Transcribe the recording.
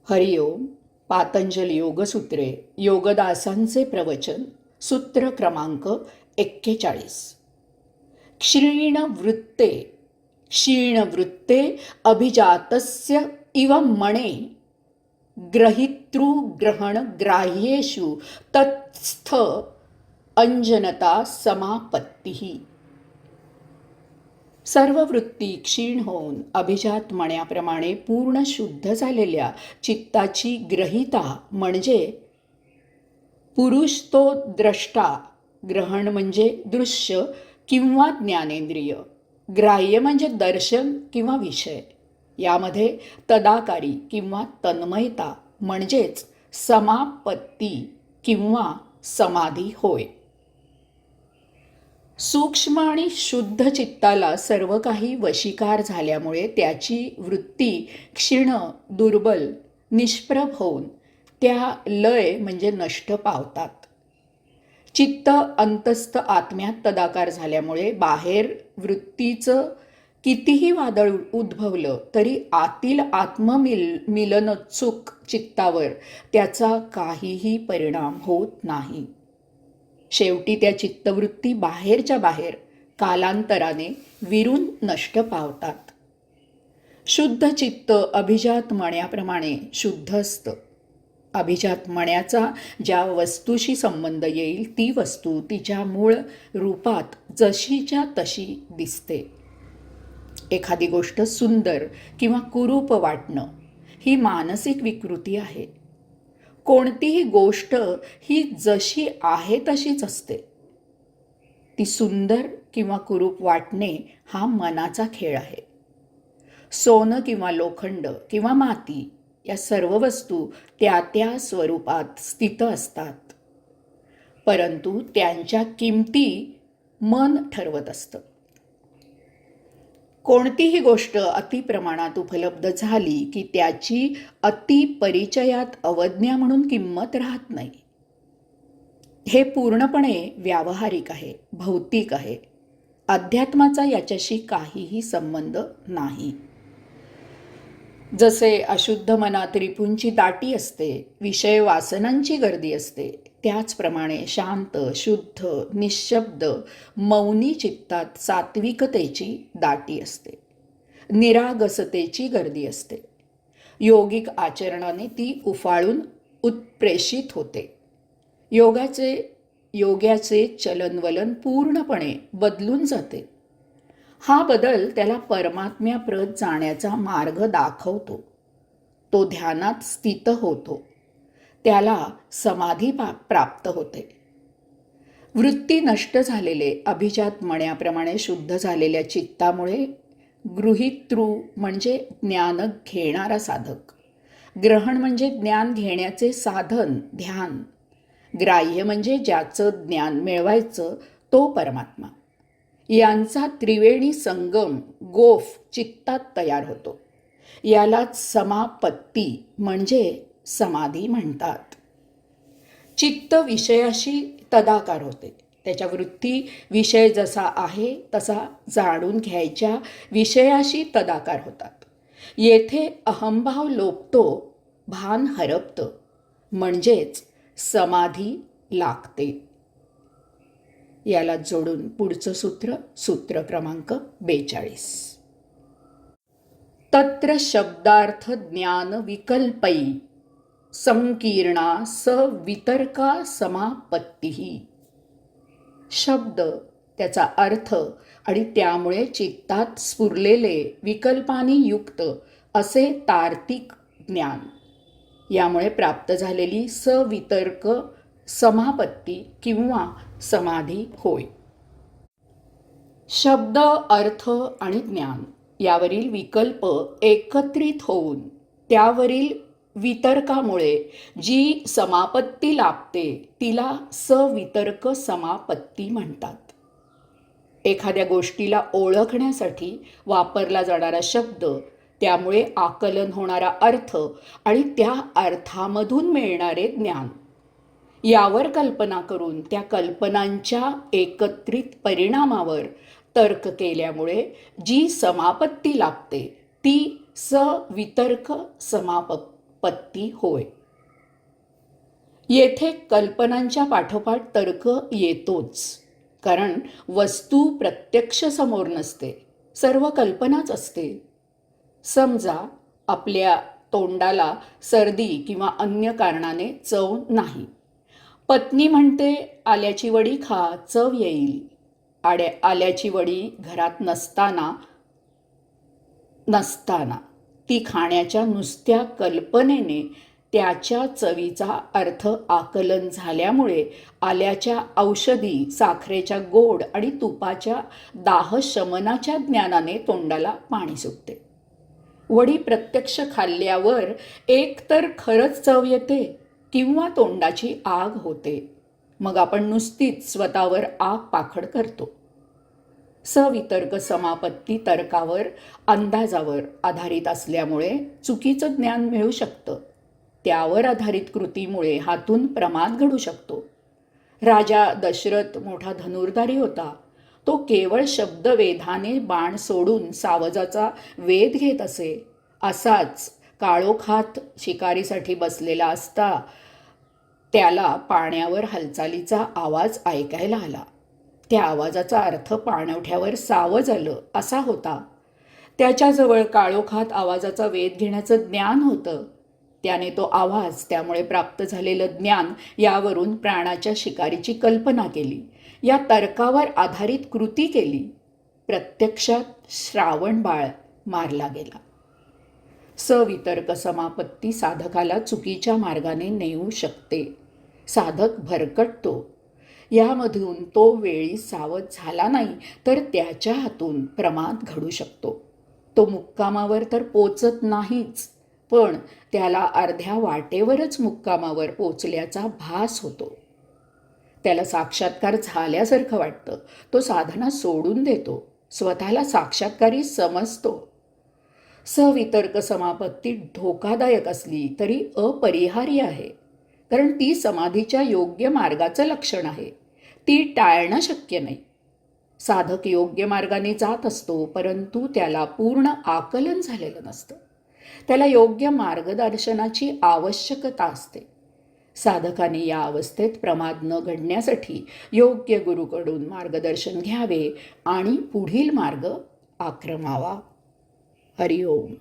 हरिओम. पातंजल योगसूत्रे, योगदासांचे प्रवचन, सूत्र क्रमांक 41. क्षीणवृत्ते क्षीणवृत्ते अभिजातस्य इव मणे ग्रहितृग्रहणग्राह्येषु तत्स्थ अंजनता समापत्तिः. सर्व वृत्ती क्षीण होऊन अभिजात मण्याप्रमाणे पूर्ण शुद्ध झालेल्या चित्ताची ग्रहिता म्हणजे पुरुष तो द्रष्टा, ग्रहण म्हणजे दृश्य किंवा ज्ञानेंद्रिय, ग्राह्य म्हणजे दर्शन किंवा विषय, यामध्ये तदाकारी किंवा तन्मयता म्हणजेच समापत्ती किंवा समाधी होय. सूक्ष्म आणि शुद्ध चित्ताला सर्व काही वशीकार झाल्यामुळे त्याची वृत्ती क्षीण, दुर्बल, निष्प्रभ होऊन त्या लय म्हणजे नष्ट पावतात. चित्त अंतस्थ आत्म्यात तदाकार झाल्यामुळे बाहेर वृत्तीचं कितीही वादळ उद्भवलं तरी आतील आत्ममिलनोत्सुक चित्तावर त्याचा काहीही परिणाम होत नाही. शेवटी त्या चित्तवृत्ती बाहेरच्या बाहेर कालांतराने विरून नष्ट पावतात. शुद्ध चित्त अभिजात मण्याप्रमाणे शुद्ध असतं. अभिजात मण्याचा ज्या वस्तूशी संबंध येईल ती वस्तू तिच्या मूळ रूपात जशीच्या तशी दिसते. एखादी गोष्ट सुंदर किंवा कुरूप वाटणं ही मानसिक विकृती आहे. कोणतीही गोष्ट ही जशी आहे तशीच असते. ती सुंदर किंवा कुरूप वाटणे हा मनाचा खेळ आहे. सोनं किंवा लोखंड किंवा माती या सर्व वस्तू त्या त्या स्वरूपात स्थित असतात, परंतु त्यांच्या किमती मन ठरवत असतं. कोणतीही गोष्ट अतिप्रमाणात उपलब्ध झाली की त्याची अतिपरिचयात अवज्ञा म्हणून किंमत राहत नाही. हे पूर्णपणे व्यावहारिक आहे, भौतिक आहे. अध्यात्माचा याच्याशी काहीही संबंध नाही. जसे अशुद्ध मनात रिपूंची दाटी असते, विषय वासनांची गर्दी असते, त्याचप्रमाणे शांत, शुद्ध, निःशब्द, मौनी चित्तात सात्विकतेची दाटी असते, निरागसतेची गर्दी असते. योगिक आचरणाने ती उफाळून उत्प्रेषित होते. योग्याचे चलनवलन पूर्णपणे बदलून जाते. हा बदल त्याला परमात्म्याप्रत जाण्याचा मार्ग दाखवतो. तो ध्यानात स्थित होतो. त्याला समाधी प्राप्त होते. वृत्ती नष्ट झालेले अभिजात मण्याप्रमाणे शुद्ध झालेल्या चित्तामुळे गृहीतृ म्हणजे ज्ञान घेणारा साधक, ग्रहण म्हणजे ज्ञान घेण्याचे साधन ध्यान, ग्राह्य म्हणजे ज्याचं ज्ञान मिळवायचं तो परमात्मा, यांचा त्रिवेणी संगम गोफ चित्तात तयार होतो. यालाच समापत्ती म्हणजे समाधी म्हणतात. चित्त विषयाशी तदाकार होते. त्याच्या वृत्ती विषय जसा आहे तसा जाणून घ्यायच्या विषयाशी तदाकार होतात. येथे अहंभाव लोपतो, भान हरपतं, म्हणजेच समाधी लागते. याला जोडून पुढचं सूत्र क्रमांक 42. तत्र शब्दार्थ ज्ञान विकल्पै संकीर्णा सवितर्का समापत्तिः. शब्द, त्याचा अर्थ आणि त्यामुळे चित्तात स्फुरलेले विकल्पांनी युक्त असे तार्किक ज्ञान, यामुळे प्राप्त झालेली सवितर्क समापत्ती किंवा समाधी होय. शब्द, अर्थ आणि ज्ञान यावरील विकल्प एकत्रित होऊन त्यावरील वितर्कामुळे जी समापत्ती लाभते तिला सवितर्क समापत्ती म्हणतात. एखाद्या गोष्टीला ओळखण्यासाठी वापरला जाणारा शब्द, त्यामुळे आकलन होणारा अर्थ आणि त्या अर्थामधून मिळणारे ज्ञान यावर कल्पना करून त्या कल्पनांच्या एकत्रित परिणामावर तर्क केल्यामुळे जी समापत्ती लाभते ती सवितर्क पत्ती होय. येथे कल्पनांच्या पाठोपाठ तर्क येतोच, कारण वस्तू प्रत्यक्ष समोर नसते, सर्व कल्पनाच असते. समजा आपल्या तोंडाला सर्दी किंवा अन्य कारणाने चव नाही. पत्नी म्हणते आल्याची वडी खा, चव येईल. आल्याची वडी घरात नसताना नसताना ती खाण्याच्या नुसत्या कल्पनेने त्याच्या चवीचा अर्थ आकलन झाल्यामुळे आल्याच्या औषधी, साखरेच्या गोड आणि तुपाच्या दाहशमनाच्या ज्ञानाने तोंडाला पाणी सुटते. वडी प्रत्यक्ष खाल्ल्यावर एकतर खरंच चव येते किंवा तोंडाची आग होते. मग आपण नुसतीच स्वतःवर आग पाखड करतो. सवितर्क समापत्ती तर्कावर, अंदाजावर आधारित असल्यामुळे चुकीचं ज्ञान मिळू शकतं. त्यावर आधारित कृतीमुळे हातून प्रमाद घडू शकतो. राजा दशरथ मोठा धनुर्धारी होता. तो केवळ शब्दवेधाने बाण सोडून सावजाचा वेध घेत असे. असाच काळोखात शिकारीसाठी बसलेला असता त्याला पाण्यावर हालचालीचा आवाज ऐकायला आला. त्या आवाजाचा अर्थ पाणवठ्यावर सावज आलं असा होता. त्याच्याजवळ काळोखात आवाजाचा वेध घेण्याचं ज्ञान होतं. त्याने तो आवाज, त्यामुळे प्राप्त झालेलं ज्ञान यावरून प्राणाच्या शिकारीची कल्पना केली. या तर्कावर आधारित कृती केली. प्रत्यक्षात श्रावणबाळ मारला गेला. सवितर्क समापत्ती साधकाला चुकीच्या मार्गाने नेऊ शकते. साधक भरकटतो. यामधून तो वेळी सावध झाला नाही तर त्याच्या हातून प्रमाद घडू शकतो. तो मुक्कामावर तर पोचत नाहीच, पण त्याला अर्ध्या वाटेवरच मुक्कामावर पोचल्याचा भास होतो. त्याला साक्षात्कार झाल्यासारखं वाटतं. तो साधना सोडून देतो. स्वतःला साक्षात्कारी समजतो. सवितर्क समापत्ती धोकादायक असली तरी अपरिहार्य आहे, कारण ती समाधीच्या योग्य मार्गाचं लक्षण आहे. ती टाळणं शक्य नाही. साधक योग्य मार्गाने जात असतो, परंतु त्याला पूर्ण आकलन झालेलं नसतं. त्याला योग्य मार्गदर्शनाची आवश्यकता असते. साधकाने या अवस्थेत प्रमाद न घडण्यासाठी योग्य गुरूकडून मार्गदर्शन घ्यावे आणि पुढील मार्ग आक्रमावा. हरिओम.